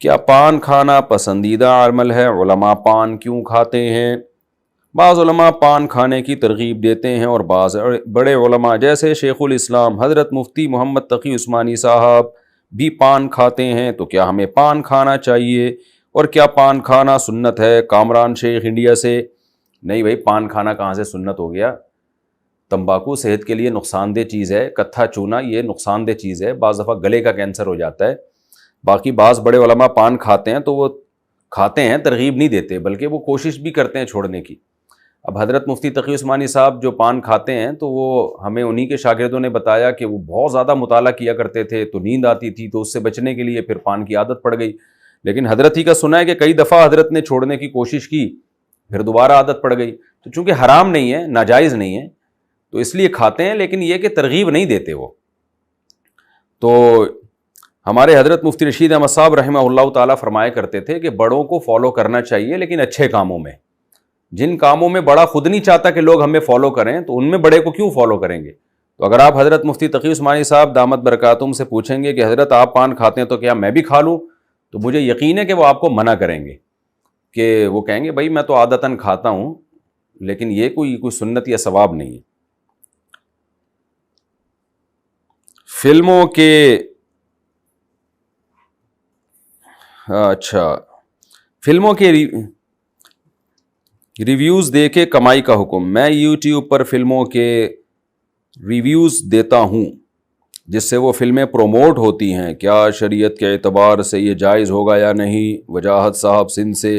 کیا پان کھانا پسندیدہ عمل ہے؟ علماء پان کیوں کھاتے ہیں؟ بعض علماء پان کھانے کی ترغیب دیتے ہیں اور بعض بڑے علماء جیسے شیخ الاسلام حضرت مفتی محمد تقی عثمانی صاحب بھی پان کھاتے ہیں۔ تو کیا ہمیں پان کھانا چاہیے اور کیا پان کھانا سنت ہے؟ کامران شیخ انڈیا سے۔ نہیں بھائی، پان کھانا کہاں سے سنت ہو گیا؟ تمباکو صحت کے لیے نقصان دہ چیز ہے، کتھا چونا یہ نقصان دہ چیز ہے، بعض دفعہ گلے کا کینسر ہو جاتا ہے۔ باقی بعض بڑے علماء پان کھاتے ہیں تو وہ کھاتے ہیں، ترغیب نہیں دیتے، بلکہ وہ کوشش بھی کرتے ہیں چھوڑنے کی۔ اب حضرت مفتی تقی عثمانی صاحب جو پان کھاتے ہیں تو وہ ہمیں انہی کے شاگردوں نے بتایا کہ وہ بہت زیادہ مطالعہ کیا کرتے تھے تو نیند آتی تھی، تو اس سے بچنے کے لیے پھر پان کی عادت پڑ گئی۔ لیکن حضرت ہی کا سنا ہے کہ کئی دفعہ حضرت نے چھوڑنے کی کوشش کی، پھر دوبارہ عادت پڑ گئی۔ تو چونکہ حرام نہیں ہے، ناجائز نہیں ہے، تو اس لیے کھاتے ہیں، لیکن یہ کہ ترغیب نہیں دیتے وہ۔ تو ہمارے حضرت مفتی رشید احمد صاحب رحمہ اللہ تعالیٰ فرمایا کرتے تھے کہ بڑوں کو فالو کرنا چاہیے، لیکن اچھے کاموں میں۔ جن کاموں میں بڑا خود نہیں چاہتا کہ لوگ ہمیں فالو کریں تو ان میں بڑے کو کیوں فالو کریں گے؟ تو اگر آپ حضرت مفتی تقی عثمانی صاحب دامت برکاتہم سے پوچھیں گے کہ حضرت آپ پان کھاتے ہیں تو کیا میں بھی کھا لوں، تو مجھے یقین ہے کہ وہ آپ کو منع کریں گے، کہ وہ کہیں گے بھائی میں تو عادتاً کھاتا ہوں، لیکن یہ کوئی سنت یا ثواب نہیں ہے۔ فلموں کے ریویوز دے کے کمائی کا حکم۔ میں یوٹیوب پر فلموں کے ریویوز دیتا ہوں جس سے وہ فلمیں پروموٹ ہوتی ہیں، کیا شریعت کے اعتبار سے یہ جائز ہوگا یا نہیں؟ وجاہت صاحب سندھ سے۔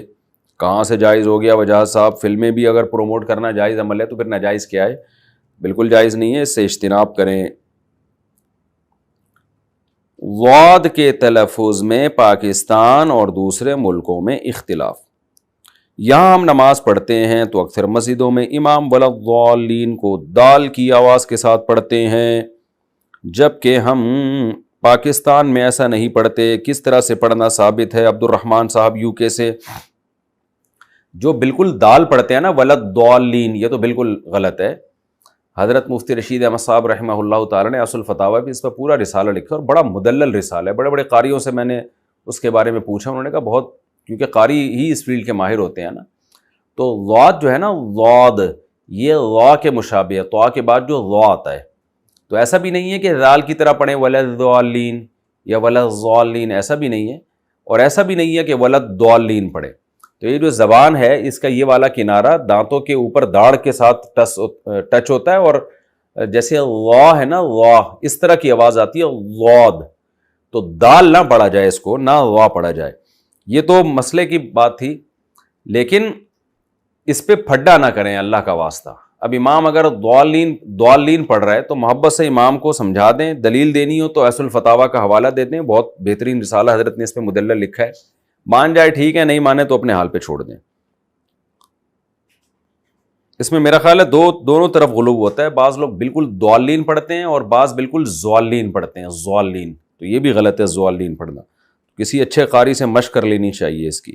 کہاں سے جائز ہو گیا وجاہت صاحب؟ فلمیں بھی اگر پروموٹ کرنا جائز عمل ہے تو پھر ناجائز کیا ہے؟ بالکل جائز نہیں ہے، اس سے اجتناب کریں۔ ضاد کے تلفظ میں پاکستان اور دوسرے ملکوں میں اختلاف۔ یہاں ہم نماز پڑھتے ہیں تو اکثر مسجدوں میں امام ولضالین کو دال کی آواز کے ساتھ پڑھتے ہیں، جبکہ ہم پاکستان میں ایسا نہیں پڑھتے۔ کس طرح سے پڑھنا ثابت ہے؟ عبد الرحمن صاحب یو کے سے۔ جو بالکل دال پڑھتے ہیں نا ولضالین، یہ تو بالکل غلط ہے۔ حضرت مفتی رشید احمد صاحب رحمہ اللہ تعالیٰ نے اصل فتاوی بھی اس پر پورا رسالہ لکھا، اور بڑا مدلل رسالہ ہے۔ بڑے بڑے قاریوں سے میں نے اس کے بارے میں پوچھا، انہوں نے کہا بہت، کیونکہ قاری ہی اس فیلڈ کے ماہر ہوتے ہیں نا۔ تو ضاد جو ہے نا، ضاد یہ ضا کے مشابہ ہے، طا کے بعد جو ضا آتا ہے، تو ایسا بھی نہیں ہے کہ ذال کی طرح پڑھیں ولضالین یا ولضالین، ایسا بھی نہیں ہے، اور ایسا بھی نہیں ہے کہ ولضالین پڑھیں۔ تو یہ جو زبان ہے اس کا یہ والا کنارہ دانتوں کے اوپر داڑھ کے ساتھ ٹچ ہوتا ہے، اور جیسے وا ہے نا، وا اس طرح کی آواز آتی ہے، ضاد، تو دال نہ پڑھا جائے، اس کو نہ وا پڑھا جائے۔ یہ تو مسئلے کی بات تھی، لیکن اس پہ پھڈا نہ کریں اللہ کا واسطہ۔ اب امام اگر ضالین پڑھ رہا ہے تو محبت سے امام کو سمجھا دیں، دلیل دینی ہو تو اصل فتاوی کا حوالہ دے دیں، بہت بہترین رسالہ حضرت نے اس پہ مدلل لکھا ہے۔ مان جائے ٹھیک ہے، نہیں مانے تو اپنے حال پہ چھوڑ دیں۔ اس میں میرا خیال ہے دونوں طرف غلو ہوتا ہے، بعض لوگ بالکل ضالین پڑھتے ہیں اور بعض بالکل ضالین پڑھتے ہیں، ضالین، تو یہ بھی غلط ہے ضالین پڑھنا۔ کسی اچھے قاری سے مشق کر لینی چاہیے اس کی۔